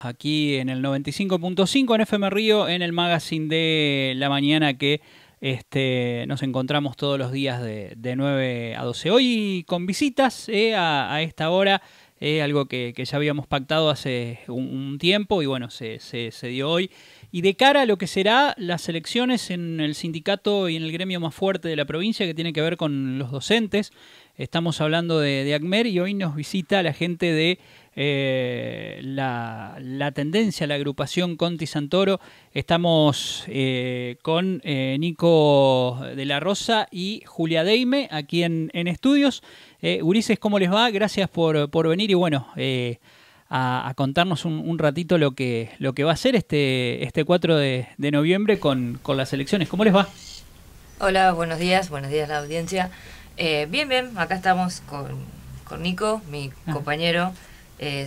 aquí en el 95.5 en FM Río, en el magazine de la mañana que nos encontramos todos los días de 9 a 12. Hoy con visitas a esta hora, algo que ya habíamos pactado hace un tiempo y bueno, se dio hoy. Y de cara a lo que será las elecciones en el sindicato y en el gremio más fuerte de la provincia, que tiene que ver con los docentes, estamos hablando de ACMER, y hoy nos visita la gente de la tendencia, la agrupación Conti Santoro. Estamos con Nico de la Rosa y Julia Deime aquí en estudios. Ulises, ¿cómo les va? Gracias por venir y bueno, a contarnos un ratito lo que va a ser este 4 de noviembre con las elecciones. ¿Cómo les va? Hola, buenos días a la audiencia. Bien, acá estamos con Nico, mi compañero.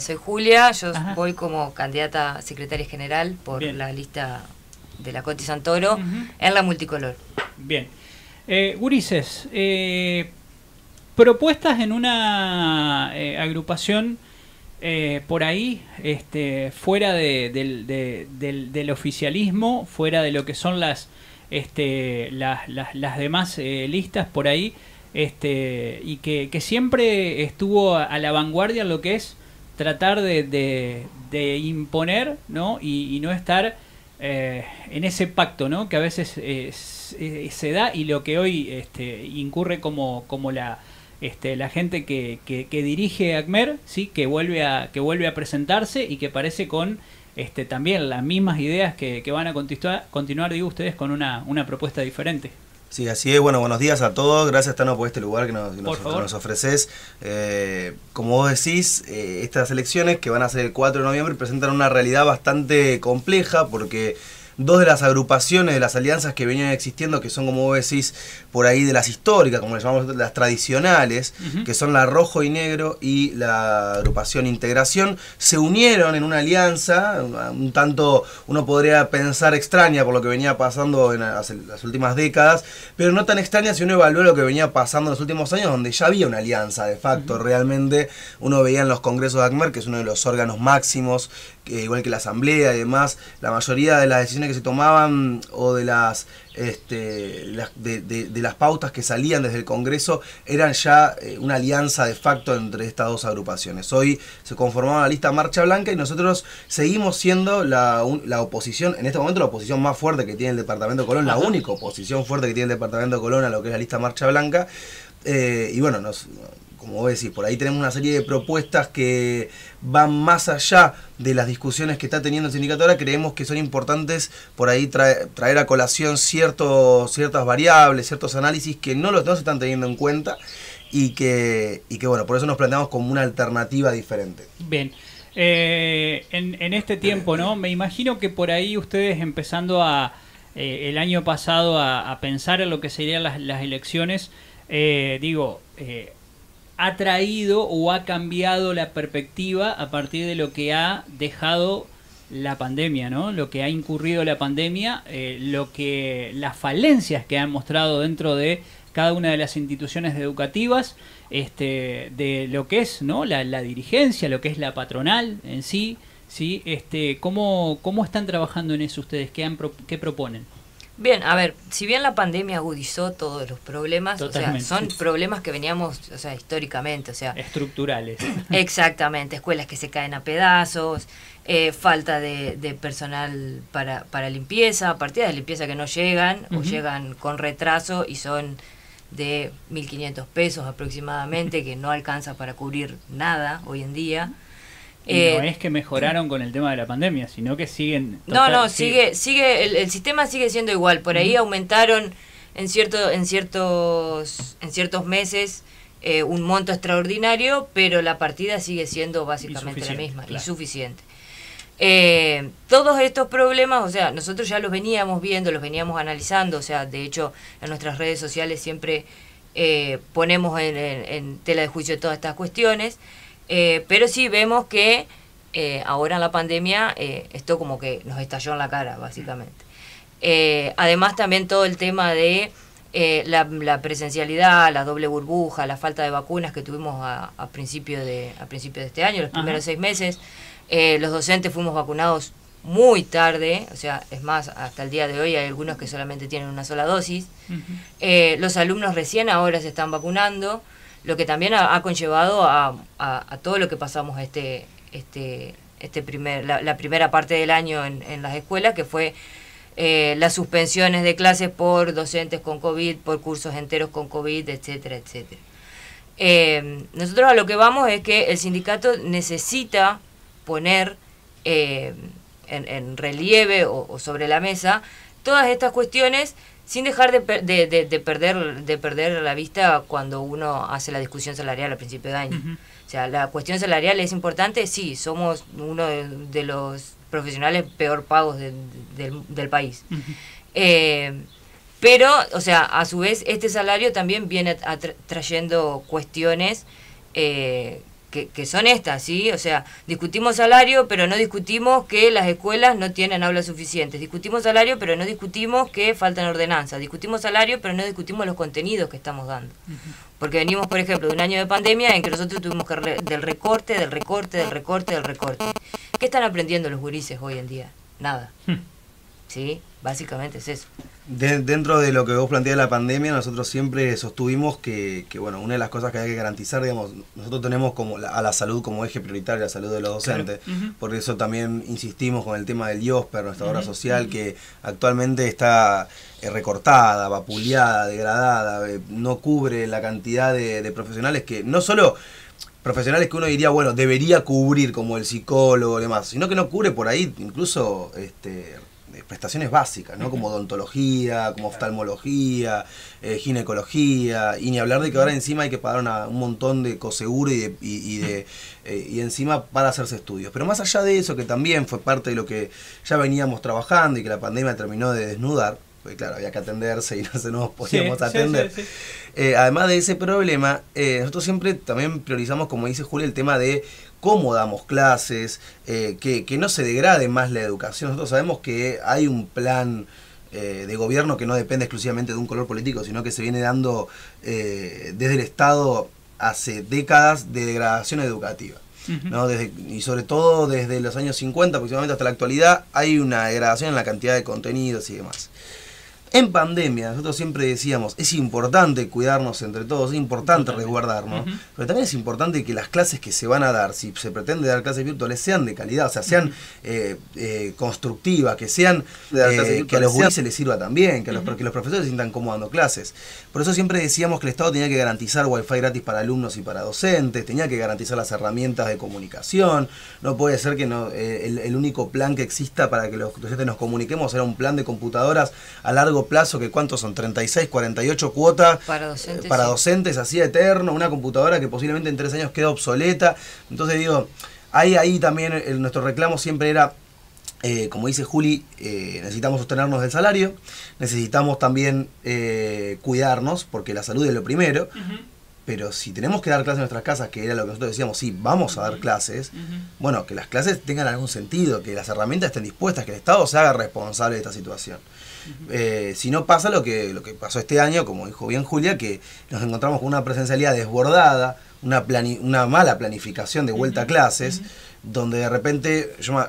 Soy Julia, yo voy como candidata a secretaria general por la lista de la Conti Santoro en la multicolor. Bien. Ulises, propuestas en una agrupación por ahí, fuera del oficialismo, fuera de lo que son las demás listas por ahí, y que siempre estuvo a la vanguardia en lo que es tratar de imponer, ¿no? Y no estar en ese pacto, ¿no? Que a veces se da, y lo que hoy incurre como la gente que dirige ACMER, ¿sí? que vuelve a presentarse y que parece con también las mismas ideas que van a continuar, digo, ustedes con una propuesta diferente. Sí, así es. Bueno, buenos días a todos. Gracias, Tano, por este lugar que nos ofreces. Como vos decís, estas elecciones que van a ser el 4 de noviembre presentan una realidad bastante compleja, porque dos de las agrupaciones, de las alianzas que venían existiendo, que son, como vos decís, por ahí de las históricas, como les llamamos, las tradicionales, que son la Rojo y Negro y la agrupación Integración, se unieron en una alianza, un tanto, uno podría pensar extraña por lo que venía pasando en las últimas décadas, pero no tan extraña si uno evalúa lo que venía pasando en los últimos años, donde ya había una alianza de facto. Realmente uno veía en los congresos de ACMER, que es uno de los órganos máximos, igual que la asamblea y demás, la mayoría de las decisiones que se tomaban o de las pautas que salían desde el Congreso eran ya una alianza de facto entre estas dos agrupaciones. Hoy se conformaba la lista Marcha Blanca y nosotros seguimos siendo la oposición, en este momento la oposición más fuerte que tiene el departamento de Colón, la única oposición fuerte que tiene el departamento de Colón a lo que es la lista Marcha Blanca. Y bueno, como vos decís, por ahí tenemos una serie de propuestas que van más allá de las discusiones que está teniendo el sindicato ahora. Creemos que son importantes por ahí traer a colación ciertas variables, ciertos análisis que no se están teniendo en cuenta y que bueno, por eso nos planteamos como una alternativa diferente. Bien. En este tiempo, ¿no? Me imagino que por ahí ustedes empezando el año pasado a pensar en lo que serían las elecciones, ha traído o ha cambiado la perspectiva a partir de lo que ha dejado la pandemia, ¿no? Lo que ha incurrido la pandemia, las falencias que han mostrado dentro de cada una de las instituciones educativas, de lo que es, ¿no? la dirigencia, lo que es la patronal en sí, ¿sí? ¿Cómo están trabajando en eso ustedes? ¿Qué proponen? Bien, a ver, si bien la pandemia agudizó todos los problemas, totalmente, o sea, son problemas que veníamos, o sea, históricamente, o sea, estructurales. Exactamente, escuelas que se caen a pedazos, falta de personal para limpieza, partidas de limpieza que no llegan o llegan con retraso y son de 1.500 pesos aproximadamente, que no alcanza para cubrir nada hoy en día. Y no es que mejoraron con el tema de la pandemia, sino que siguen... sigue el sistema sigue siendo igual. Por ahí aumentaron en ciertos meses un monto extraordinario, pero la partida sigue siendo básicamente la misma, insuficiente. Todos estos problemas, o sea, nosotros ya los veníamos viendo, los veníamos analizando, o sea, de hecho en nuestras redes sociales siempre ponemos en tela de juicio todas estas cuestiones. Pero sí vemos que ahora en la pandemia esto como que nos estalló en la cara, básicamente. Además también todo el tema de la presencialidad, la doble burbuja, la falta de vacunas que tuvimos a principio de este año, los primeros 6 meses, Los docentes fuimos vacunados muy tarde, o sea, es más, hasta el día de hoy hay algunos que solamente tienen una sola dosis. Los alumnos recién ahora se están vacunando, lo que también ha conllevado a todo lo que pasamos la primera parte del año en las escuelas, que fue las suspensiones de clases por docentes con COVID, por cursos enteros con COVID, etcétera, etcétera. Nosotros a lo que vamos es que el sindicato necesita poner en relieve o sobre la mesa todas estas cuestiones sin dejar de perder la vista cuando uno hace la discusión salarial al principio de año. O sea, la cuestión salarial es importante, sí, somos uno de los profesionales peor pagos del país. Pero, o sea, a su vez, este salario también viene trayendo cuestiones que son estas, ¿sí? O sea, discutimos salario, pero no discutimos que las escuelas no tienen aulas suficientes. Discutimos salario, pero no discutimos que faltan ordenanzas. Discutimos salario, pero no discutimos los contenidos que estamos dando. Porque venimos, por ejemplo, de un año de pandemia en que nosotros tuvimos que del recorte. ¿Qué están aprendiendo los gurises hoy en día? Nada. ¿Sí? Básicamente es eso. Dentro de lo que vos planteás de la pandemia, nosotros siempre sostuvimos que bueno, una de las cosas que hay que garantizar, digamos, nosotros tenemos como a la salud como eje prioritario, la salud de los docentes, claro. Por eso también insistimos con el tema del IOSPER, nuestra obra social, que actualmente está recortada, vapuleada, degradada, no cubre la cantidad de profesionales que, no solo profesionales que uno diría, bueno, debería cubrir como el psicólogo y demás, sino que no cubre por ahí incluso prestaciones básicas, ¿no? Como odontología, como oftalmología, ginecología, y ni hablar de que ahora encima hay que pagar un montón de coseguro y encima para hacerse estudios. Pero más allá de eso, que también fue parte de lo que ya veníamos trabajando y que la pandemia terminó de desnudar, porque claro, había que atenderse y no nos podíamos atender. Sí. Además de ese problema, nosotros siempre también priorizamos, como dice Julia, el tema de cómo damos clases, que no se degrade más la educación. Nosotros sabemos que hay un plan de gobierno que no depende exclusivamente de un color político, sino que se viene dando desde el Estado hace décadas de degradación educativa. ¿No? Y sobre todo desde los años 50 aproximadamente hasta la actualidad hay una degradación en la cantidad de contenidos y demás. En pandemia, nosotros siempre decíamos, es importante cuidarnos entre todos, es importante resguardarnos, pero también es importante que las clases que se van a dar, si se pretende dar clases virtuales, sean de calidad, o sea, sean constructivas, que sean que a los gurises les sirva también, que los profesores se sientan cómodos dando clases. Por eso siempre decíamos que el Estado tenía que garantizar wifi gratis para alumnos y para docentes, tenía que garantizar las herramientas de comunicación, no puede ser que el único plan que exista para que los docentes nos comuniquemos era un plan de computadoras a largo plazo, que cuántos son, 36, 48 cuotas para docentes, así eterno, una computadora que posiblemente en 3 años queda obsoleta. Entonces digo, ahí también nuestro reclamo siempre era, como dice Juli, necesitamos sostenernos del salario, necesitamos también cuidarnos, porque la salud es lo primero. Pero si tenemos que dar clases en nuestras casas, que era lo que nosotros decíamos, sí, vamos a dar clases, bueno, que las clases tengan algún sentido, que las herramientas estén dispuestas, que el Estado se haga responsable de esta situación. Si no pasa lo que pasó este año, como dijo bien Julia, que nos encontramos con una presencialidad desbordada, una mala planificación de vuelta a clases, donde de repente yo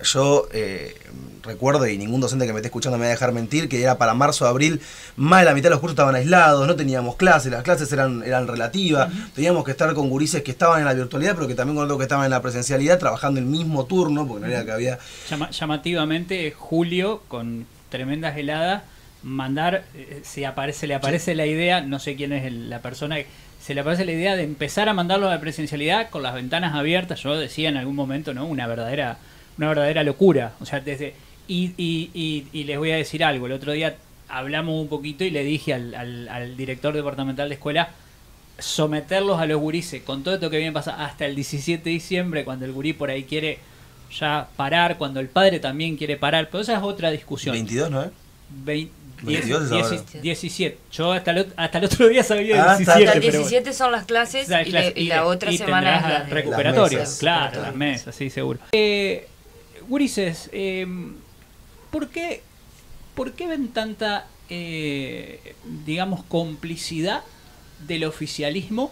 recuerdo, y ningún docente que me esté escuchando me va a dejar mentir, que era para marzo, abril, más de la mitad de los cursos estaban aislados, no teníamos clases, las clases eran relativas, teníamos que estar con gurises que estaban en la virtualidad, pero que también con otros que estaban en la presencialidad, trabajando el mismo turno, porque no era que había... Llamativamente, Julio, con tremendas heladas, mandar, se le aparece la idea, no sé quién es la persona, se le aparece la idea de empezar a mandarlo a la presencialidad con las ventanas abiertas. Yo decía en algún momento, ¿no? Una verdadera locura. O sea, y les voy a decir algo. El otro día hablamos un poquito y le dije al director departamental de escuela someterlos a los gurises con todo esto que viene pasando hasta el 17 de diciembre, cuando el gurí por ahí quiere ya parar, cuando el padre también quiere parar, pero esa es otra discusión. 22, ¿no? 17. Yo hasta el otro día sabía 17. Hasta el 17 son las clases y la otra semana es las recuperatorias. Claro, las mesas, sí, seguro. Gurises, ¿por qué ven tanta, digamos, complicidad del oficialismo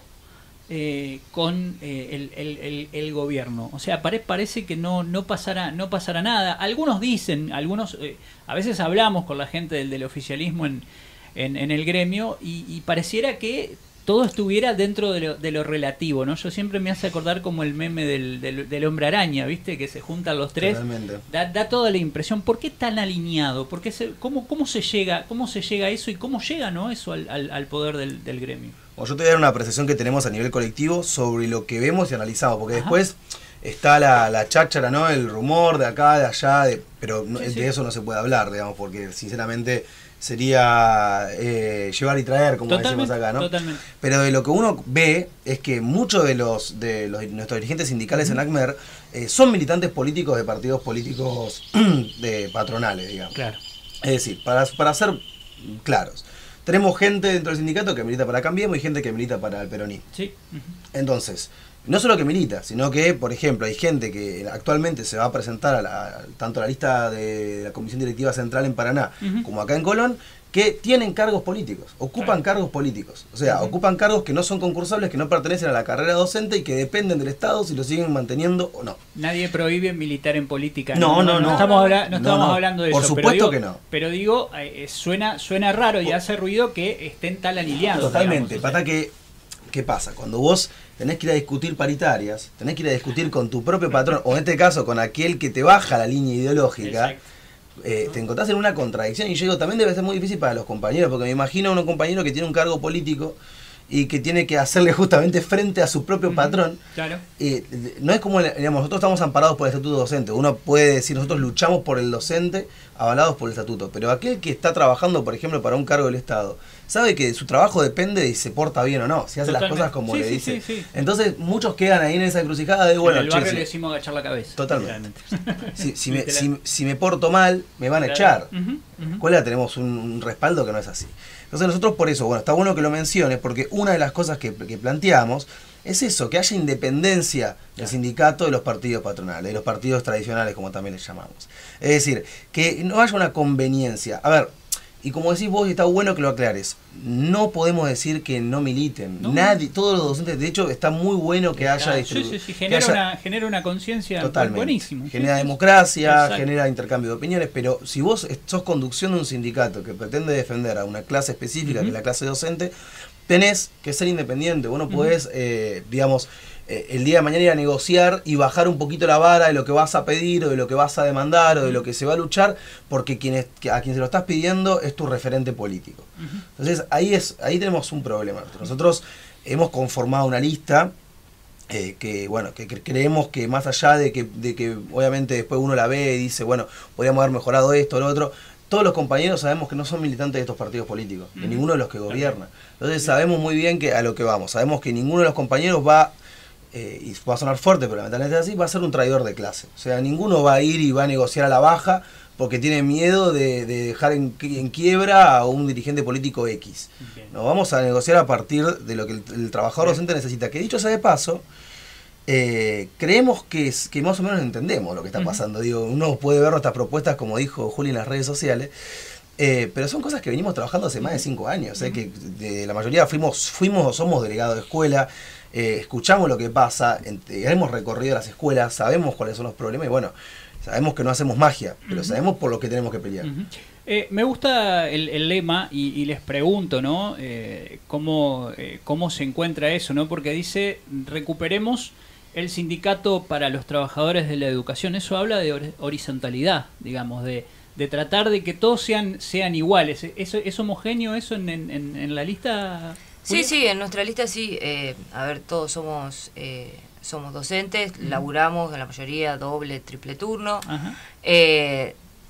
con el gobierno. O sea, parece que no pasará nada. Algunos dicen, a veces hablamos con la gente del oficialismo en el gremio y pareciera que todo estuviera dentro de lo relativo, ¿no? Yo siempre me hace acordar como el meme del hombre araña, ¿viste? Que se juntan los tres. Totalmente. Da toda la impresión. ¿Por qué tan alineado? ¿Por qué cómo se llega a eso y cómo llega, ¿no? Eso al poder del gremio? Bueno, yo te voy a dar una apreciación que tenemos a nivel colectivo sobre lo que vemos y analizamos, porque después está la cháchara, ¿no? El rumor de acá, de allá, pero de eso no se puede hablar, digamos, porque sinceramente sería llevar y traer, como decimos acá, ¿no? Totalmente. Pero de lo que uno ve es que muchos de nuestros dirigentes sindicales en ACMER son militantes políticos de partidos políticos de patronales, digamos. Claro. Es decir, para ser claros, tenemos gente dentro del sindicato que milita para Cambiemos y gente que milita para el peronismo. Sí. Entonces, no solo que milita, sino que, por ejemplo, hay gente que actualmente se va a presentar tanto a la lista de la Comisión Directiva Central en Paraná como acá en Colón, que tienen cargos políticos, ocupan cargos políticos. O sea, ocupan cargos que no son concursables, que no pertenecen a la carrera docente y que dependen del Estado si lo siguen manteniendo o no. Nadie prohíbe militar en política. No. No estamos hablando de por eso. Por supuesto que no. Pero digo, suena raro y hace ruido que estén tan alineados. Totalmente. Digamos, Pasa que, ¿qué pasa? Cuando vos tenés que ir a discutir paritarias, tenés que ir a discutir con tu propio patrón, o en este caso con aquel que te baja la línea ideológica, te encontrás en una contradicción. Y yo digo, también debe ser muy difícil para los compañeros, porque me imagino a un compañero que tiene un cargo político y que tiene que hacerle justamente frente a su propio patrón. Claro. No es como, digamos, nosotros estamos amparados por el estatuto docente. Uno puede decir, nosotros luchamos por el docente, avalados por el estatuto. Pero aquel que está trabajando, por ejemplo, para un cargo del Estado, sabe que su trabajo depende de si se porta bien o no, si hace las cosas como le dice. Sí. Entonces, muchos quedan ahí en esa encrucijada de, bueno, en el barrio le decimos agachar la cabeza. Totalmente. si me porto mal, me van a echar. En la escuela tenemos un respaldo que no es así. Entonces nosotros por eso, bueno, está bueno que lo menciones, porque una de las cosas que planteamos es eso, que haya independencia del sindicato de los partidos patronales, de los partidos tradicionales, como también les llamamos. Es decir, que no haya una conveniencia. A ver, y como decís vos, y está bueno que lo aclares, no podemos decir que no militen. No. Nadie, todos los docentes, de hecho, está muy bueno que haya distribución. Sí, genera una conciencia buenísima. Genera democracia, genera intercambio de opiniones, pero si vos sos conducción de un sindicato que pretende defender a una clase específica, que es la clase docente, tenés que ser independiente. Vos no podés, digamos, el día de mañana ir a negociar y bajar un poquito la vara de lo que vas a pedir o de lo que vas a demandar o de lo que se va a luchar, porque a quien se lo estás pidiendo es tu referente político. Entonces ahí tenemos un problema. Nosotros hemos conformado una lista que creemos que más allá de que obviamente después uno la ve y dice, bueno, podríamos haber mejorado esto, lo otro. Todos los compañeros sabemos que no son militantes de estos partidos políticos, de ninguno de los que gobiernan. Entonces sabemos muy bien que a lo que vamos. Sabemos que ninguno de los compañeros va, y va a sonar fuerte, pero lamentablemente es así, va a ser un traidor de clase. O sea, ninguno va a ir y va a negociar a la baja porque tiene miedo de dejar en quiebra a un dirigente político X. No, vamos a negociar a partir de lo que el trabajador docente necesita. Que dicho sea de paso, creemos que más o menos entendemos lo que está pasando. Digo, uno puede ver nuestras propuestas, como dijo Juli, en las redes sociales, pero son cosas que venimos trabajando hace más de 5 años. Que la mayoría fuimos o somos delegados de escuela, escuchamos lo que pasa, hemos recorrido las escuelas, sabemos cuáles son los problemas y bueno, sabemos que no hacemos magia, pero sabemos por lo que tenemos que pelear. Me gusta el lema y les pregunto, ¿no? ¿Cómo se encuentra eso, ¿no? Porque dice, recuperemos el sindicato para los trabajadores de la educación. Eso habla de horizontalidad, digamos, de tratar de que todos sean iguales. ¿Es homogéneo eso en la lista? Sí, en nuestra lista sí. A ver, todos somos docentes, laburamos en la mayoría doble, triple turno.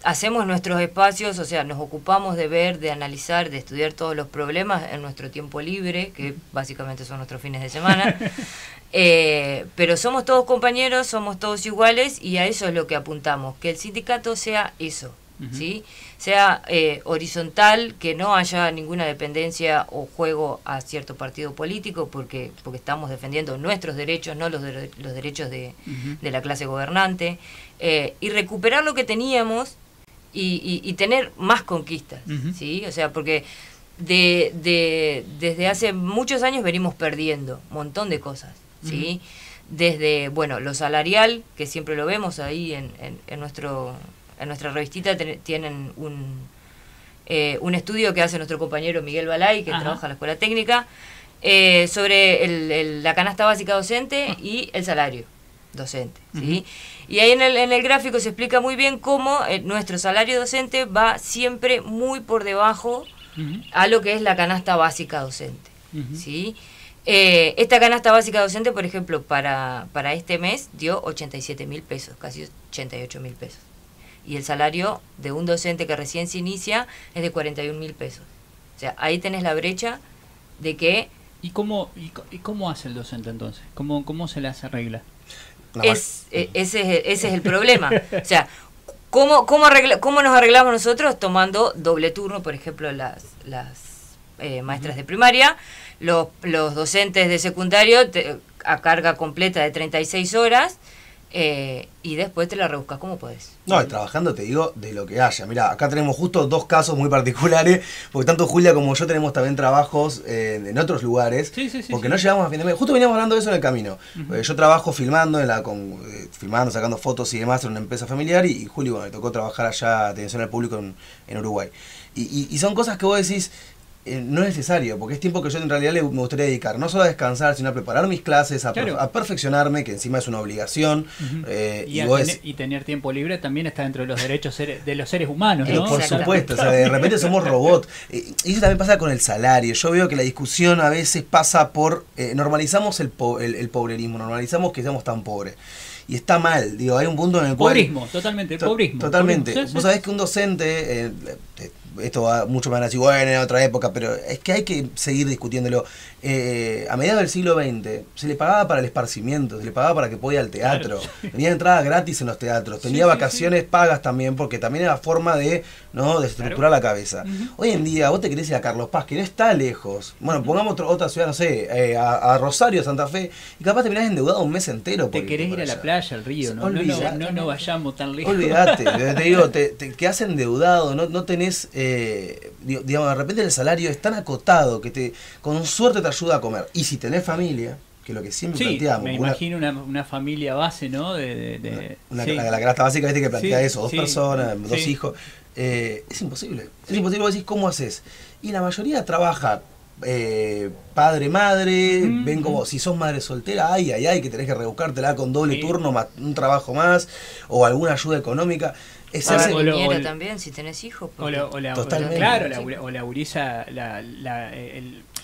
Hacemos nuestros espacios, o sea, nos ocupamos de ver, de analizar, de estudiar todos los problemas en nuestro tiempo libre, que básicamente son nuestros fines de semana. Pero somos todos compañeros, somos todos iguales y a eso es lo que apuntamos, que el sindicato sea eso, ¿sí? Sea horizontal, que no haya ninguna dependencia o juego a cierto partido político, porque estamos defendiendo nuestros derechos, no los derechos de la clase gobernante, y recuperar lo que teníamos y tener más conquistas, ¿sí? O sea, porque desde hace muchos años venimos perdiendo un montón de cosas, ¿sí? Desde, bueno, lo salarial, que siempre lo vemos ahí en nuestra revistita, tienen un estudio que hace nuestro compañero Miguel Balay, que trabaja en la Escuela Técnica, sobre la canasta básica docente y el salario docente, ¿sí? Y ahí en el gráfico se explica muy bien cómo nuestro salario docente va siempre muy por debajo a lo que es la canasta básica docente, ¿sí? Esta canasta básica docente, por ejemplo, para este mes dio 87.000 pesos, casi 88.000 pesos. Y el salario de un docente que recién se inicia es de 41.000 pesos. O sea, ahí tenés la brecha de que... ¿Y cómo hace el docente entonces? ¿Cómo se las arregla? Ese es el problema. O sea, ¿cómo nos arreglamos nosotros? Tomando doble turno, por ejemplo, las maestras de primaria, los docentes de secundario a carga completa de 36 horas, y después te la rebuscas como podés. No, y trabajando, te digo, de lo que haya. Mira, acá tenemos justo dos casos muy particulares, porque tanto Julia como yo tenemos también trabajos en otros lugares, porque no llegamos a fin de mes. Justo veníamos hablando de eso en el camino. Yo trabajo filmando, filmando, sacando fotos y demás en una empresa familiar, y Juli, bueno, me tocó trabajar allá, atención al público en Uruguay. Y son cosas que vos decís... no es necesario, porque es tiempo que yo en realidad me gustaría dedicar, no solo a descansar, sino a preparar mis clases, a perfeccionarme, que encima es una obligación. Y tener tiempo libre también está dentro de los derechos de los seres humanos, ¿no? Por supuesto, o sea, de repente somos robots. Y eso también pasa con el salario. Yo veo que la discusión a veces pasa por... normalizamos el pobrerismo, normalizamos que seamos tan pobres. Y está mal, digo, hay un punto en el cual... Pobrismo, pobrismo. Totalmente. Pobrismo. Vos sabés que un docente... esto va mucho más así, bueno, en otra época, pero es que hay que seguir discutiéndolo. A mediados del siglo XX se le pagaba para el esparcimiento, se le pagaba para que pueda ir al teatro. Claro. Tenía entrada gratis en los teatros, tenía vacaciones pagas también, porque también era forma de estructurar la cabeza. Hoy en día vos te querés ir a Carlos Paz, que no está lejos. Bueno, pongamos otra ciudad, no sé, a Rosario, Santa Fe, y capaz terminás endeudado un mes entero. Te querés ir a la playa, al río, no vayamos tan lejos. Olvídate, te digo, te quedás endeudado, no tenés... digamos, de repente el salario es tan acotado que con suerte te ayuda a comer. Y si tenés familia, que es lo que siempre planteamos. Me imagino una familia base, ¿no? La canasta básica, viste, que plantea eso, dos personas, dos hijos. Es imposible. Es imposible, vos decís, ¿cómo haces? Y la mayoría trabaja padre, madre, ven como si sos madre soltera, que tenés que rebuscártela con doble turno, más un trabajo más, o alguna ayuda económica. O también, si tenés hijos. O la gurisa,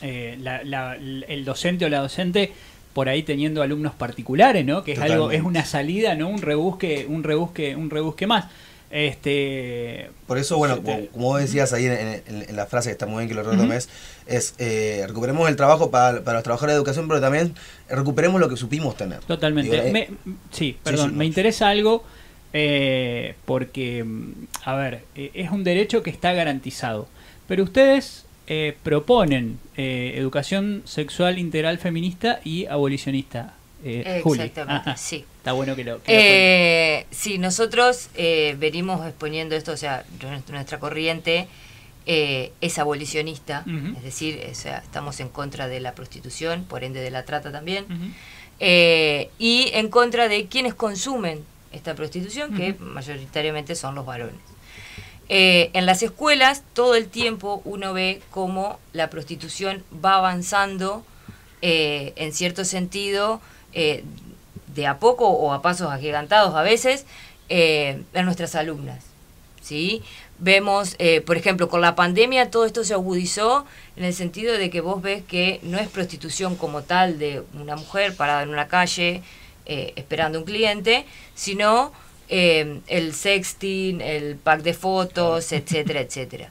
el docente o la docente por ahí teniendo alumnos particulares, ¿no? Que es algo, es una salida, ¿no? Un rebusque más. Por eso, bueno, como vos decías ahí en la frase que está muy bien que lo retomes, es recuperemos el trabajo para los trabajadores de educación, pero también recuperemos lo que supimos tener. Totalmente. Me interesa algo. Porque, a ver, es un derecho que está garantizado, pero ustedes proponen educación sexual integral feminista y abolicionista. Exactamente, sí. Está bueno que lo sí, nosotros venimos exponiendo esto, o sea, nuestra corriente es abolicionista, es decir, o sea, estamos en contra de la prostitución, por ende de la trata también, y en contra de quienes consumen esta prostitución, que mayoritariamente son los varones. En las escuelas todo el tiempo uno ve cómo la prostitución va avanzando en cierto sentido, de a poco o a pasos agigantados a veces, en nuestras alumnas, ¿sí? Vemos, por ejemplo, con la pandemia todo esto se agudizó en el sentido de que vos ves que no es prostitución como tal de una mujer parada en una calle esperando un cliente, sino el sexting, el pack de fotos, etcétera, etcétera.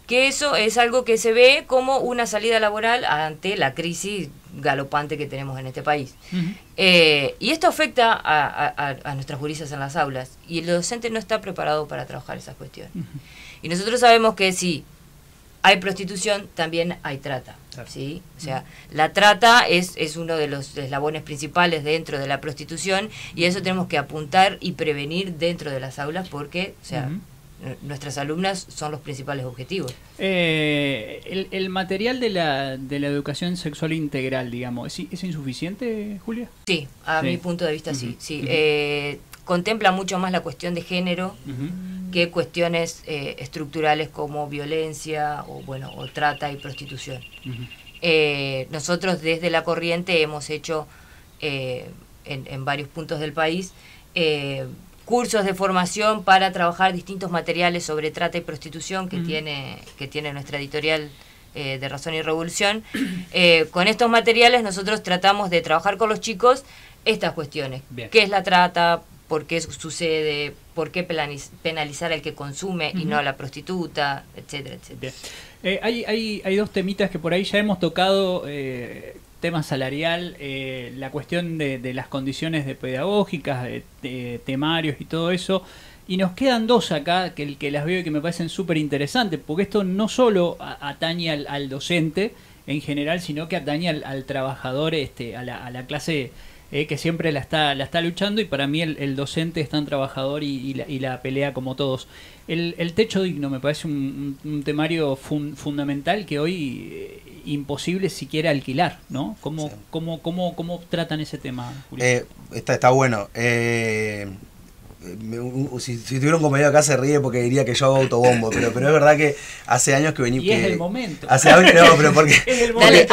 Que eso es algo que se ve como una salida laboral ante la crisis galopante que tenemos en este país. Y esto afecta a nuestras gurisas en las aulas, y el docente no está preparado para trabajar esas cuestiones. Y nosotros sabemos que si hay prostitución, también hay trata. ¿Sí? O sea, la trata es uno de los eslabones principales dentro de la prostitución, y eso tenemos que apuntar y prevenir dentro de las aulas, porque, o sea, nuestras alumnas son los principales objetivos. El material de la educación sexual integral, digamos, ¿es insuficiente, Julia? Sí, a mi punto de vista sí. Contempla mucho más la cuestión de género que cuestiones estructurales como violencia o trata y prostitución. Nosotros desde la corriente hemos hecho en varios puntos del país cursos de formación para trabajar distintos materiales sobre trata y prostitución que tiene nuestra editorial de Razón y Revolución. Con estos materiales nosotros tratamos de trabajar con los chicos estas cuestiones. Bien. ¿Qué es la trata? ¿Por qué sucede? ¿Por qué penalizar al que consume y no a la prostituta? Etcétera, etcétera. Hay dos temitas que por ahí ya hemos tocado. Tema salarial, la cuestión de las condiciones pedagógicas, de temarios y todo eso. Y nos quedan dos acá que las veo y que me parecen súper interesantes, porque esto no solo atañe al docente en general, sino que atañe al trabajador, a la clase que siempre la está luchando, y para mí el docente es tan trabajador y la pelea como todos. El techo digno me parece un temario fundamental que hoy imposible siquiera alquilar, ¿no? ¿Cómo tratan ese tema, Julio? Está bueno. Si tuviera un compañero acá se ríe porque diría que yo hago autobombo, pero es verdad que hace años que venimos. Y es el momento. Hace años, no, pero porque. Dale,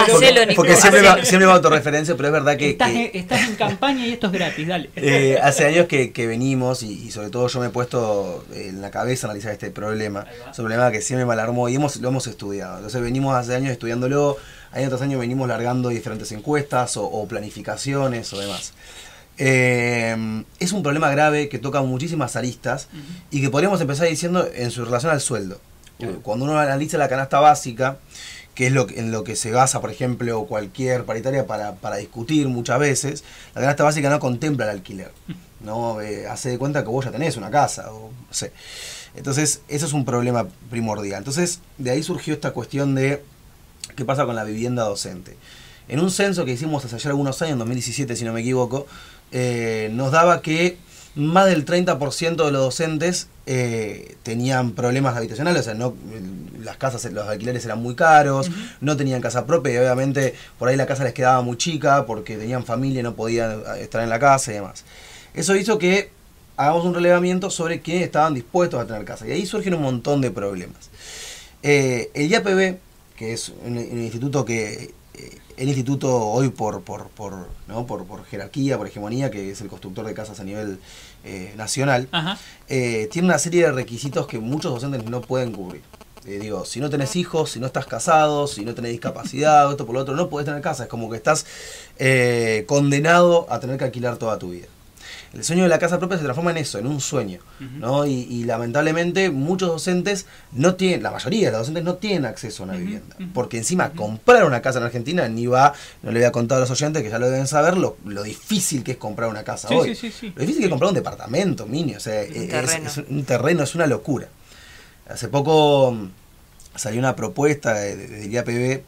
porque siempre me autorreferencio, pero es verdad que. Estás en campaña y esto es gratis, dale. Hace años que venimos y sobre todo yo me he puesto en la cabeza a analizar este problema. Es un problema que siempre me alarmó y lo hemos estudiado. Entonces venimos hace años estudiándolo, año tras año venimos largando diferentes encuestas o planificaciones o demás. Es un problema grave que toca muchísimas aristas y que podríamos empezar diciendo en su relación al sueldo. Cuando uno analiza la canasta básica, que es en lo que se basa, por ejemplo, cualquier paritaria para discutir muchas veces, la canasta básica no contempla el alquiler, ¿no? Hace de cuenta que vos ya tenés una casa, o no sé. Entonces, eso es un problema primordial. Entonces, de ahí surgió esta cuestión de qué pasa con la vivienda docente. En un censo que hicimos hace ya algunos años, en 2017 si no me equivoco, nos daba que más del 30% de los docentes tenían problemas habitacionales, o sea, las casas, los alquileres eran muy caros, no tenían casa propia y obviamente por ahí la casa les quedaba muy chica porque tenían familia y no podían estar en la casa y demás. Eso hizo que hagamos un relevamiento sobre quiénes estaban dispuestos a tener casa y ahí surgen un montón de problemas. El IAPB, que es un instituto que... El instituto hoy por jerarquía, por hegemonía, que es el constructor de casas a nivel nacional, tiene una serie de requisitos que muchos docentes no pueden cubrir. Digo, si no tenés hijos, si no estás casado, si no tenés discapacidad, o esto por lo otro, no podés tener casa. Es como que estás condenado a tener que alquilar toda tu vida. El sueño de la casa propia se transforma en eso, en un sueño, ¿no? Y lamentablemente muchos docentes no tienen, la mayoría de los docentes no tienen acceso a una vivienda. Porque encima comprar una casa en Argentina no le voy a contar a los oyentes que ya lo deben saber lo difícil que es comprar una casa hoy. Sí. Lo difícil que es comprar un departamento, mini, o sea, un terreno, es una locura. Hace poco salió una propuesta del IAPB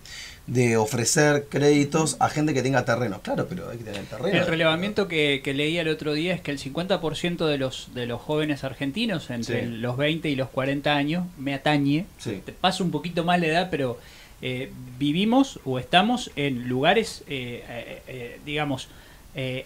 de ofrecer créditos a gente que tenga terrenos. Claro, pero hay que tener terreno. El relevamiento que leía el otro día es que el 50% de los jóvenes argentinos entre los 20 y los 40 años, me atañe, te paso un poquito más la edad, pero vivimos o estamos en lugares, digamos,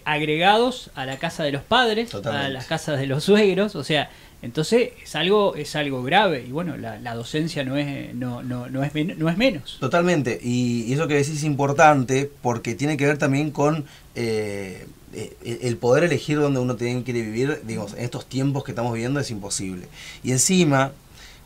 agregados a la casa de los padres, a las casas de los suegros, o sea, entonces es algo grave y bueno, la docencia no es menos. Totalmente, y eso que decís es importante porque tiene que ver también con el poder elegir dónde uno quiere vivir. Digamos, en estos tiempos que estamos viviendo es imposible. Y encima,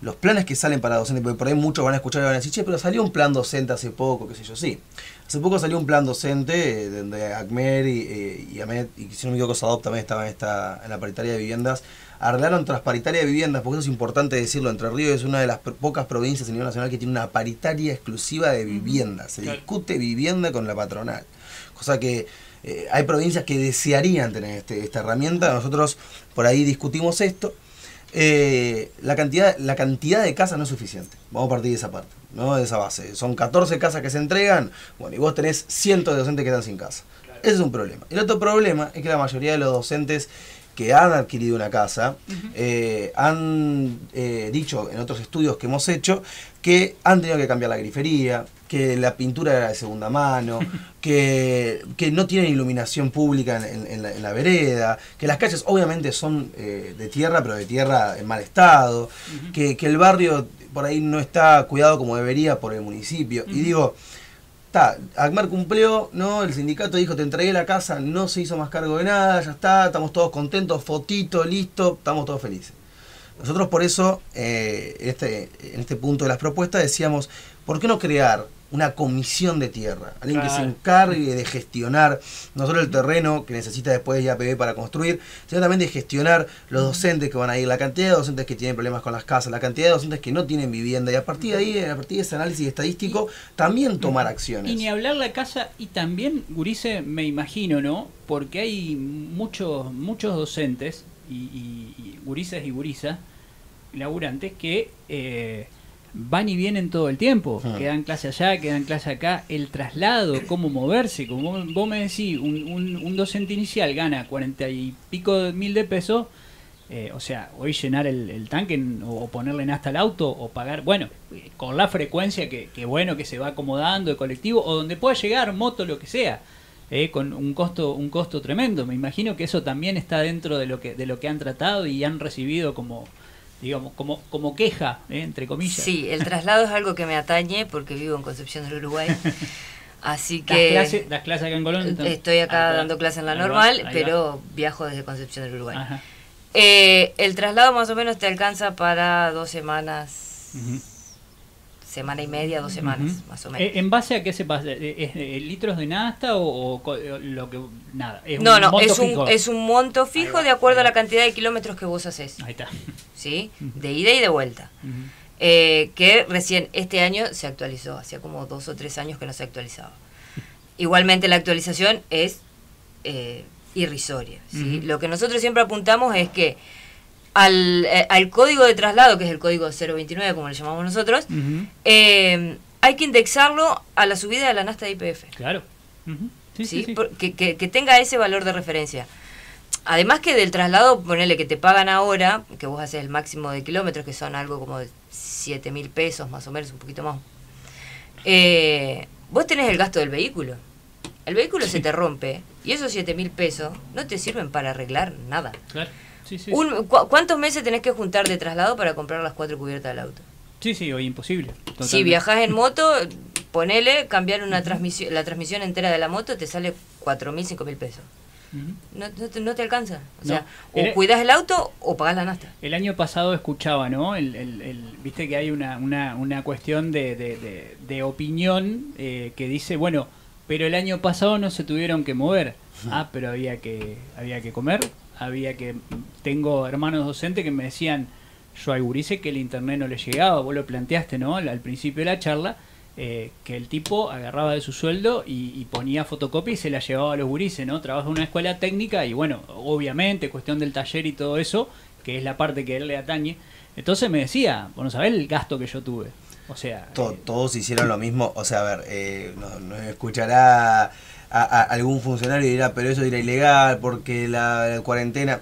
los planes que salen para docentes, porque por ahí muchos van a escuchar y van a decir, che, pero salió un plan docente hace poco, qué sé yo, sí. Hace poco salió un plan docente donde ACMER y AMET, y si no me equivoco, SADOP también estaba en la paritaria de viviendas, arreglaron tras paritaria de viviendas, porque eso es importante decirlo. Entre Ríos es una de las pocas provincias a nivel nacional que tiene una paritaria exclusiva de viviendas. Se discute vivienda con la patronal. Cosa que hay provincias que desearían tener esta herramienta. Nosotros por ahí discutimos esto. La cantidad de casas no es suficiente. Vamos a partir de esa parte, ¿no? De esa base. Son 14 casas que se entregan, bueno, y vos tenés cientos de docentes que están sin casa. Ese es un problema. El otro problema es que la mayoría de los docentes que han adquirido una casa, han dicho en otros estudios que hemos hecho que han tenido que cambiar la grifería, que la pintura era de segunda mano, que no tienen iluminación pública en la vereda, que las calles obviamente son de tierra, pero de tierra en mal estado, que el barrio por ahí no está cuidado como debería por el municipio. Y digo, ACMAR cumplió, ¿no? El sindicato dijo, te entregué la casa, no se hizo más cargo de nada, ya está, estamos todos contentos, fotito, listo, estamos todos felices. Nosotros por eso, en este punto de las propuestas, decíamos, ¿por qué no crear una comisión de tierra? Alguien que se encargue de gestionar no solo el terreno que necesita después IAPB para construir, sino también de gestionar los docentes que van a ir, la cantidad de docentes que tienen problemas con las casas, la cantidad de docentes que no tienen vivienda, y a partir de ahí, a partir de ese análisis estadístico, también tomar acciones. Y ni hablar la casa, y también, Gurice, me imagino, ¿no? Porque hay muchos docentes, y gurises y gurisas, laburantes, que van y vienen todo el tiempo, que dan clase allá, que dan clase acá, el traslado, cómo moverse, como vos me decís, un docente inicial gana 40 y pico mil de pesos, o sea, hoy llenar el tanque o ponerle nafta al auto o pagar, bueno, con la frecuencia que bueno, que se va acomodando el colectivo, o donde pueda llegar, moto, lo que sea, con un costo tremendo. Me imagino que eso también está dentro de lo que han tratado y han recibido como, digamos, como queja, entre comillas. Sí, el traslado es algo que me atañe porque vivo en Concepción del Uruguay. Así que... ¿Das clase acá en Colón? Estoy acá dando clase en la normal, pero viajo desde Concepción del Uruguay. El traslado más o menos te alcanza para 2 semanas, semana y media, 2 semanas, más o menos. ¿En base a qué se pasa? ¿Es litros de nafta o lo que...? Nada, es un monto fijo de acuerdo a la cantidad de kilómetros que vos haces. Ahí está. ¿Sí? De ida y de vuelta. Que recién este año se actualizó, hacía como 2 o 3 años que no se actualizaba. Igualmente la actualización es irrisoria, ¿sí? Lo que nosotros siempre apuntamos es que al código de traslado, que es el código 029, como le llamamos nosotros, hay que indexarlo a la subida de la nafta de YPF. Claro. Sí. Que tenga ese valor de referencia. Además que del traslado, ponele que te pagan ahora, que vos haces el máximo de kilómetros, que son algo como de 7.000 pesos, más o menos, un poquito más. Vos tenés el gasto del vehículo. El vehículo se te rompe, y esos 7.000 pesos no te sirven para arreglar nada. Claro. Sí. ¿Cuántos meses tenés que juntar de traslado para comprar las 4 cubiertas del auto? Sí, hoy imposible. Totalmente. Si viajás en moto, ponele, cambiar la transmisión entera de la moto te sale 4.000, 5.000 pesos. No te alcanza. O sea, o cuidás el auto o pagás la nafta. El año pasado escuchaba, ¿no? Viste que hay una cuestión de opinión que dice, bueno, pero el año pasado no se tuvieron que mover. Pero había que comer, tengo hermanos docentes que me decían, yo al gurice que el internet no le llegaba, vos lo planteaste, ¿no? Al principio de la charla, que el tipo agarraba de su sueldo y ponía fotocopia y se la llevaba a los gurises, ¿no? Trabaja en una escuela técnica y bueno, obviamente, cuestión del taller y todo eso, que es la parte que él le atañe. Entonces me decía, bueno, ¿sabés el gasto que yo tuve? O sea... Todos hicieron lo mismo, o sea, a ver, nos escuchará a algún funcionario y dirá, pero eso era ilegal porque la cuarentena...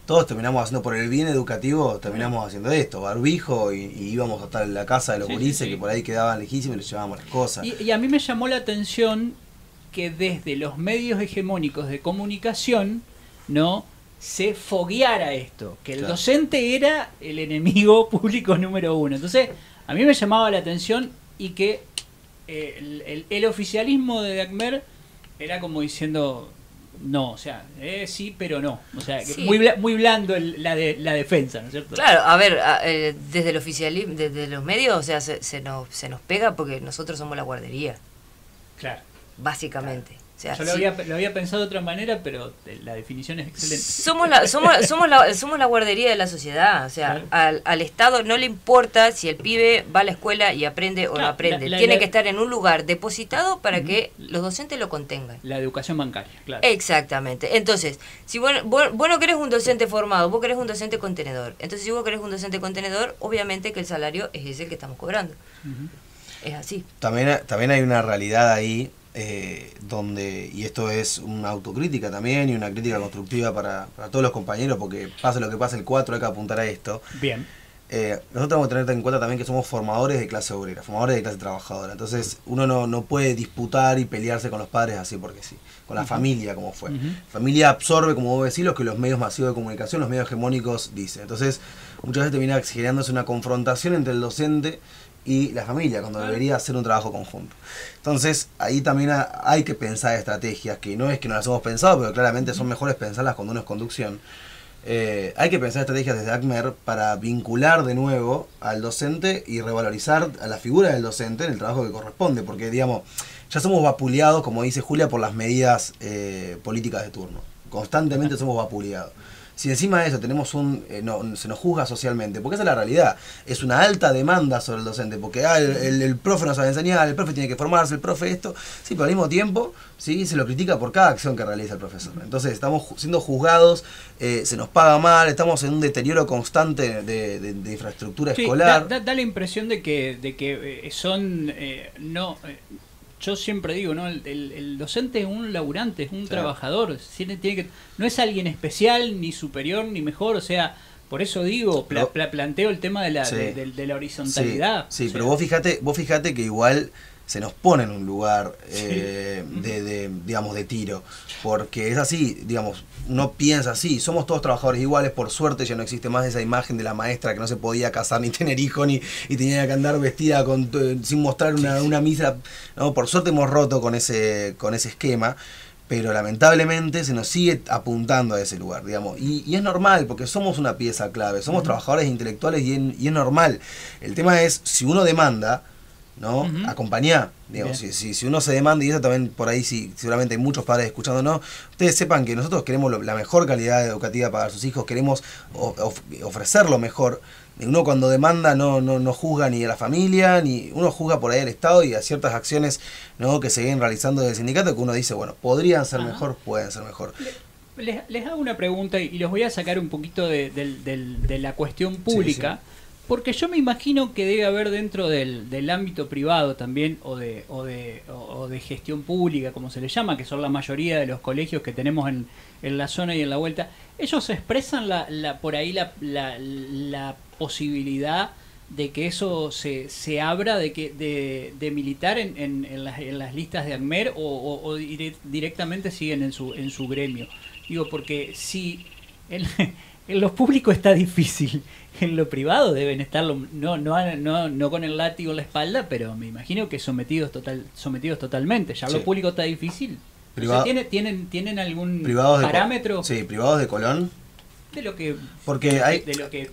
Todos terminamos haciendo, por el bien educativo, terminamos haciendo esto, barbijo, y íbamos hasta la casa de los gurises, que por ahí quedaban lejísimos y les llevábamos las cosas. Y a mí me llamó la atención que desde los medios hegemónicos de comunicación, ¿no?, se fogueara esto, que el docente era el enemigo público número 1. Entonces, a mí me llamaba la atención y que el oficialismo de ACMER era como diciendo... No, o sea, sí, pero no. O sea, sí. muy blando la defensa, ¿no es cierto? Claro, a ver, desde el oficialismo, desde los medios, o sea, se nos pega porque nosotros somos la guardería. Claro. Básicamente. Claro. O sea, yo lo había pensado de otra manera, pero la definición es excelente. Somos la guardería de la sociedad. O sea, claro. al Estado no le importa si el pibe va a la escuela y aprende o no aprende. Tiene que estar en un lugar depositado para que los docentes lo contengan. La educación bancaria, claro. Exactamente. Entonces, si vos no querés un docente formado, vos querés un docente contenedor. Entonces, si vos querés un docente contenedor, obviamente que el salario es ese que estamos cobrando. Es así. También hay una realidad ahí, donde, y esto es una autocrítica también y una crítica constructiva para todos los compañeros, porque pase lo que pase el 4 hay que apuntar a esto. Bien. Nosotros tenemos que tener en cuenta también que somos formadores de clase obrera, formadores de clase trabajadora. Entonces uno no puede disputar y pelearse con los padres así porque sí, con la familia como fue. Familia absorbe, como vos decís, lo que los medios masivos de comunicación, los medios hegemónicos dicen. Entonces muchas veces termina generándose una confrontación entre el docente y la familia, cuando debería ser un trabajo conjunto. Entonces ahí también hay que pensar estrategias, que no es que no las hemos pensado, pero claramente son mejores pensarlas cuando uno es conducción. Hay que pensar estrategias desde ACMER para vincular de nuevo al docente y revalorizar a la figura del docente en el trabajo que corresponde, porque digamos, ya somos vapuleados, como dice Julia, por las medidas políticas de turno. Constantemente somos vapuleados. Si encima de eso tenemos se nos juzga socialmente, porque esa es la realidad, es una alta demanda sobre el docente, porque el profe no sabe enseñar, el profe tiene que formarse, el profe esto, sí, pero al mismo tiempo sí se lo critica por cada acción que realiza el profesor. Entonces estamos siendo juzgados, se nos paga mal, estamos en un deterioro constante de infraestructura escolar. Da la impresión de que son yo siempre digo, ¿no? El docente es un laburante, es un trabajador, tiene que, no es alguien especial, ni superior, ni mejor, o sea, por eso digo, planteo el tema de la horizontalidad. Sí, pero vos fíjate que igual se nos pone en un lugar digamos, de tiro, porque es así, digamos, uno piensa así, somos todos trabajadores iguales, por suerte ya no existe más esa imagen de la maestra que no se podía casar ni tener hijos y tenía que andar vestida sin mostrar una misa, no, por suerte hemos roto con ese esquema, pero lamentablemente se nos sigue apuntando a ese lugar, digamos, y es normal, porque somos una pieza clave, somos trabajadores intelectuales y es normal. El tema es, si uno demanda, ¿no? Acompañar, digamos, si uno se demanda, y eso también por ahí seguramente hay muchos padres escuchándonos, ustedes sepan que nosotros queremos la mejor calidad educativa para sus hijos, queremos ofrecer lo mejor. Uno cuando demanda no juzga ni a la familia, ni uno juzga por ahí al Estado y a ciertas acciones, ¿no? Que se vienen realizando desde el sindicato, que uno dice, bueno, podrían ser mejor, pueden ser mejor. Les hago una pregunta y los voy a sacar un poquito de la cuestión pública. Sí. Porque yo me imagino que debe haber dentro del ámbito privado también, o de gestión pública, como se le llama, que son la mayoría de los colegios que tenemos en la zona y en la vuelta, ellos expresan por ahí la posibilidad de que eso se abra, de militar en las listas de ACMER, o directamente siguen en su gremio. Digo, porque si en lo público está difícil, en lo privado deben estarlo, no con el látigo en la espalda, pero me imagino que sometidos totalmente. Ya en lo público está difícil. O sea, ¿tienen algún parámetro? Privados de Colón. De lo que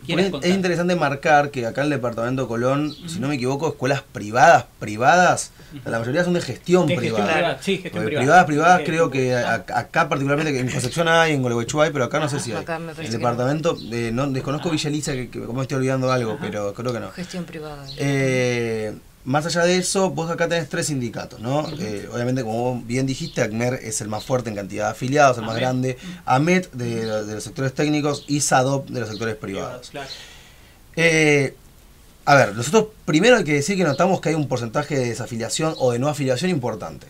quieres contar. Es interesante marcar que acá en el departamento de Colón, si no me equivoco, escuelas privadas, la mayoría son de gestión privada. Gestión privada. Privadas creo que acá particularmente, que en Concepción hay, en Gualeguaychú hay, pero acá no sé si hay. En el departamento, no desconozco Villa Elisa, que como me estoy olvidando algo, pero creo que no. Gestión privada. Más allá de eso, vos acá tenés 3 sindicatos, ¿no? Obviamente, como vos bien dijiste, ACMER es el más fuerte en cantidad de afiliados, el más grande. AMET de los sectores técnicos y SADOP de los sectores privados. Claro. A ver, nosotros primero hay que decir que notamos que hay un porcentaje de desafiliación o de no afiliación importante.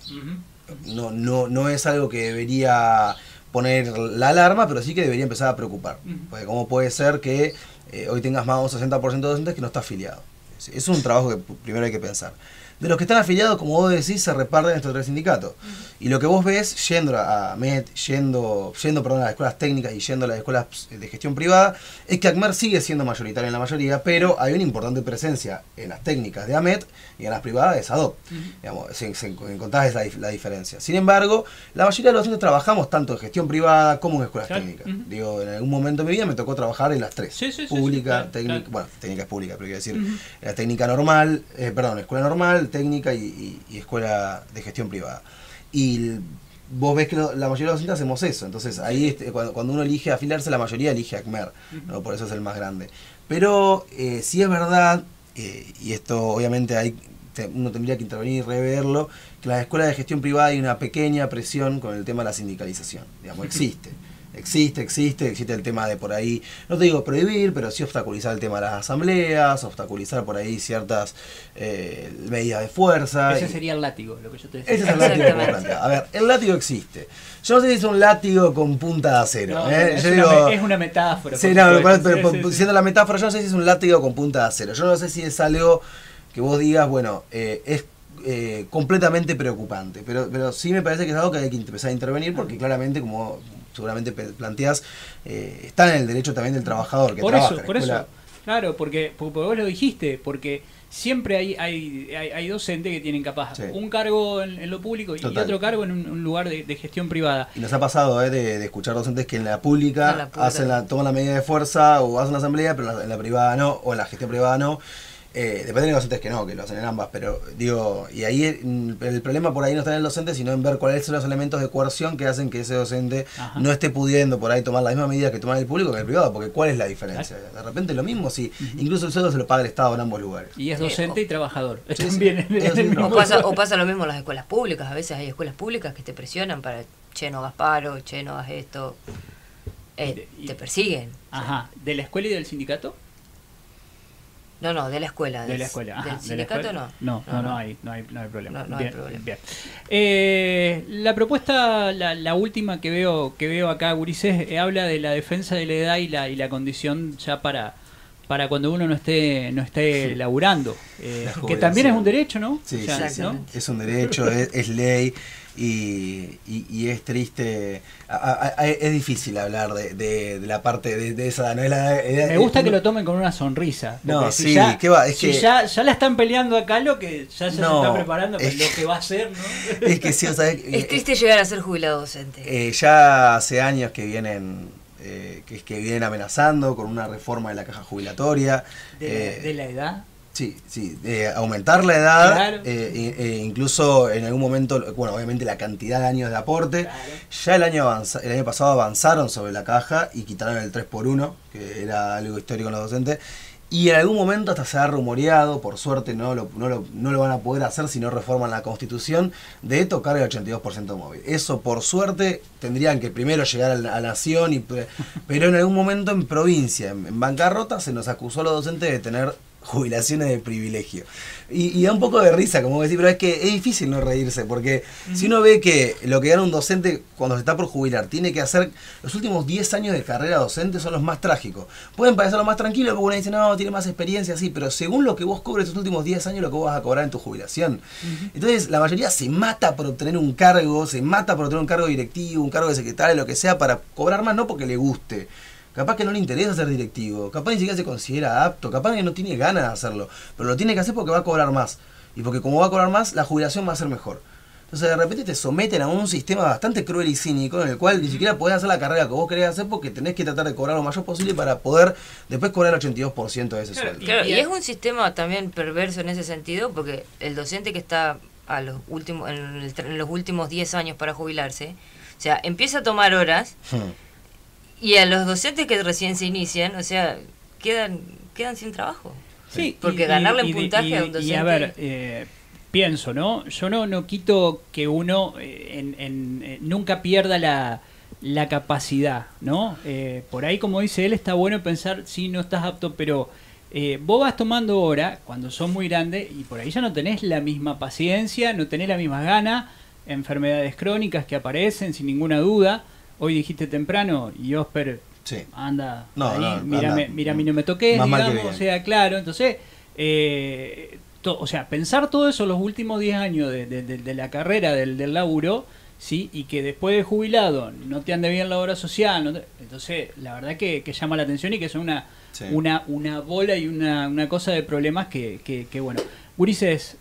No es algo que debería poner la alarma, pero sí que debería empezar a preocupar. Porque cómo puede ser que hoy tengas más de un 60% de docentes que no está afiliado. Es un trabajo que primero hay que pensar. De los que están afiliados, como vos decís, se reparten estos 3 sindicatos. Y lo que vos ves, yendo a AMET, yendo a las escuelas técnicas y yendo a las escuelas de gestión privada, es que ACMER sigue siendo mayoritaria en la mayoría, pero hay una importante presencia en las técnicas de AMET y en las privadas de SADOP. Digamos, encontrás la diferencia. Sin embargo, la mayoría de los docentes trabajamos tanto en gestión privada como en escuelas técnicas. Digo, en algún momento de mi vida me tocó trabajar en las 3. Pública, técnica, bueno, técnica es pública, pero quiero decir, la técnica normal, escuela normal, técnica y escuela de gestión privada. Y vos ves que la mayoría de los docentes hacemos eso. Entonces ahí cuando uno elige afiliarse, la mayoría elige ACMER, ¿no? Por eso es el más grande. Pero sí es verdad, y esto obviamente uno tendría que intervenir y reverlo, que en las escuelas de gestión privada hay una pequeña presión con el tema de la sindicalización. Digamos, existe. existe el tema de por ahí, no te digo prohibir, pero sí obstaculizar el tema de las asambleas, obstaculizar por ahí ciertas medidas de fuerza. Ese sería el látigo, lo que yo te decía. Ese es el látigo que plantea. A ver, el látigo existe. Yo no sé si es un látigo con punta de acero. No, es una metáfora. Sí, no, pero siendo la metáfora, yo no sé si es un látigo con punta de acero. Yo no sé si es algo que vos digas, bueno, es completamente preocupante, pero sí me parece que es algo que hay que empezar a intervenir porque claramente, como seguramente planteás, está en el derecho también del trabajador que trabaja. Por eso, claro, porque vos lo dijiste, porque siempre hay docentes que tienen capaz un cargo en lo público y otro cargo en un lugar de gestión privada. Y nos ha pasado de escuchar docentes que en la pública toman la medida de fuerza o hacen la asamblea, pero en la privada no, o en la gestión privada no. Depende de los docentes que lo hacen en ambas, pero digo, y ahí el problema por ahí no está en el docente, sino en ver cuáles son los elementos de coerción que hacen que ese docente no esté pudiendo por ahí tomar la misma medida que toma el público que el privado, porque ¿cuál es la diferencia? De repente lo mismo, si incluso el sueldo se lo paga el Estado en ambos lugares. Y es docente y trabajador. O pasa lo mismo en las escuelas públicas, a veces hay escuelas públicas que te presionan para, che, no hagas paro, che, no hagas esto, te persiguen. Ajá, ¿de la escuela y del sindicato? No, de la escuela. De la escuela. Ajá, ¿del sindicato no? No hay problema. No hay problema. Bien. La propuesta, la última que veo acá, Gurises, habla de la defensa de la edad y la condición ya para cuando uno no esté laburando. Que también es un derecho, ¿no? Sí, ¿no? Es un derecho, es ley. Y es triste, es difícil hablar de la parte de esa, ¿no? Me gusta que lo tomen con una sonrisa. No, sí, ¿qué va? Ya la están peleando acá, lo que ya se está preparando para lo que va a ser, ¿no? Es que sí, o sea, es triste llegar a ser jubilado docente. Ya hace años que vienen vienen amenazando con una reforma de la caja jubilatoria. ¿De la edad? Sí, aumentar la edad, claro. Incluso en algún momento, bueno, obviamente la cantidad de años de aporte. Claro. Ya el año pasado avanzaron sobre la caja y quitaron el 3x1, que era algo histórico en los docentes. Y en algún momento hasta se ha rumoreado, por suerte no lo van a poder hacer si no reforman la Constitución, de tocar el 82% móvil. Eso por suerte tendrían que primero llegar a la nación, pero en algún momento en provincia, en bancarrota, se nos acusó a los docentes de tener jubilaciones de privilegio. Y da un poco de risa, como decir, pero es que es difícil no reírse, porque si uno ve que lo que gana un docente cuando se está por jubilar tiene que hacer, los últimos 10 años de carrera docente son los más trágicos. Pueden parecer los más tranquilos porque uno dice, no, tiene más experiencia, sí, pero según lo que vos cobres estos últimos 10 años, lo que vos vas a cobrar en tu jubilación. Entonces, la mayoría se mata por obtener un cargo, directivo, un cargo de secretario, lo que sea, para cobrar más, no porque le guste. Capaz que no le interesa ser directivo, capaz ni siquiera se considera apto, capaz que no tiene ganas de hacerlo, pero lo tiene que hacer porque va a cobrar más. Y porque como va a cobrar más, la jubilación va a ser mejor. Entonces de repente te someten a un sistema bastante cruel y cínico en el cual ni siquiera podés hacer la carrera que vos querés hacer porque tenés que tratar de cobrar lo mayor posible para poder después cobrar el 82% de ese sueldo. Claro, y es un sistema también perverso en ese sentido porque el docente que está en los últimos 10 años para jubilarse, o sea, empieza a tomar horas. Y a los docentes que recién se inician, o sea, quedan sin trabajo. Sí, porque ganarle en puntaje a un docente. Y a ver, pienso, ¿no? Yo no quito que uno nunca pierda la capacidad, ¿no? Por ahí, como dice él, está bueno pensar si no estás apto, pero vos vas tomando hora cuando sos muy grande y por ahí ya no tenés la misma paciencia, no tenés la misma gana, enfermedades crónicas que aparecen sin ninguna duda. Hoy dijiste temprano y Osper anda mírame, no me toques, digamos, o sea, claro, entonces o sea, pensar todo eso los últimos 10 años de la carrera del laburo, ¿sí? Y que después de jubilado no te ande bien la obra social, entonces la verdad que llama la atención y que son una bola y una cosa de problemas que bueno. Gurises,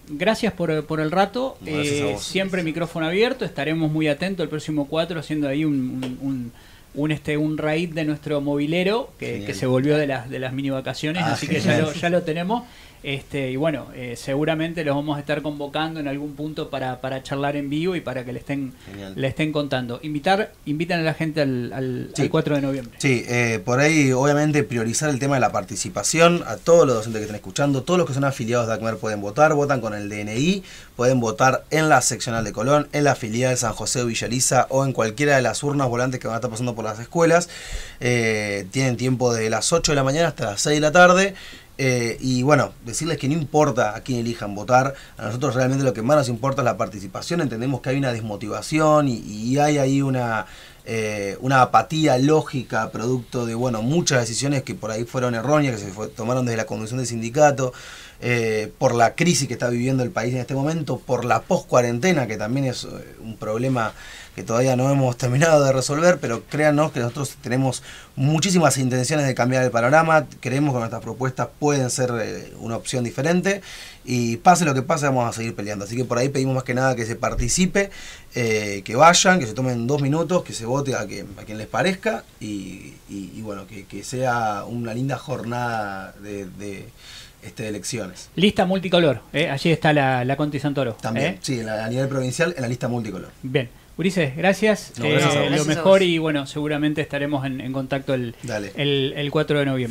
gracias por el rato, siempre micrófono abierto, estaremos muy atentos el próximo 4 haciendo ahí un raid de nuestro mobilero que se volvió de las mini vacaciones, así genial. Que ya lo tenemos. Y bueno, seguramente los vamos a estar convocando en algún punto para charlar en vivo y para que le estén contando. Inviten a la gente al 4 de noviembre. Sí, por ahí obviamente priorizar el tema de la participación. A todos los docentes que estén escuchando, todos los que son afiliados de ACMER pueden votar, votan con el DNI, pueden votar en la seccional de Colón, en la filial San José o Villa Elisa o en cualquiera de las urnas volantes que van a estar pasando por las escuelas. Tienen tiempo de las 8 de la mañana hasta las 6 de la tarde. Y bueno, decirles que no importa a quién elijan votar, a nosotros realmente lo que más nos importa es la participación. Entendemos que hay una desmotivación y hay ahí una apatía lógica producto de muchas decisiones que por ahí fueron erróneas, que se tomaron desde la conducción del sindicato, por la crisis que está viviendo el país en este momento, por la post-cuarentena, que también es un problema que todavía no hemos terminado de resolver, pero créanos que nosotros tenemos muchísimas intenciones de cambiar el panorama, creemos que nuestras propuestas pueden ser una opción diferente, y pase lo que pase vamos a seguir peleando. Así que por ahí pedimos más que nada que se participe, que vayan, que se tomen 2 minutos, que se vote a quien les parezca, y bueno, que sea una linda jornada de elecciones. Lista multicolor, allí está la Conti Santoro. También, sí, a nivel provincial, en la lista multicolor. Bien. Ulises, gracias. Gracias lo mejor y bueno, seguramente estaremos en contacto el 4 de noviembre.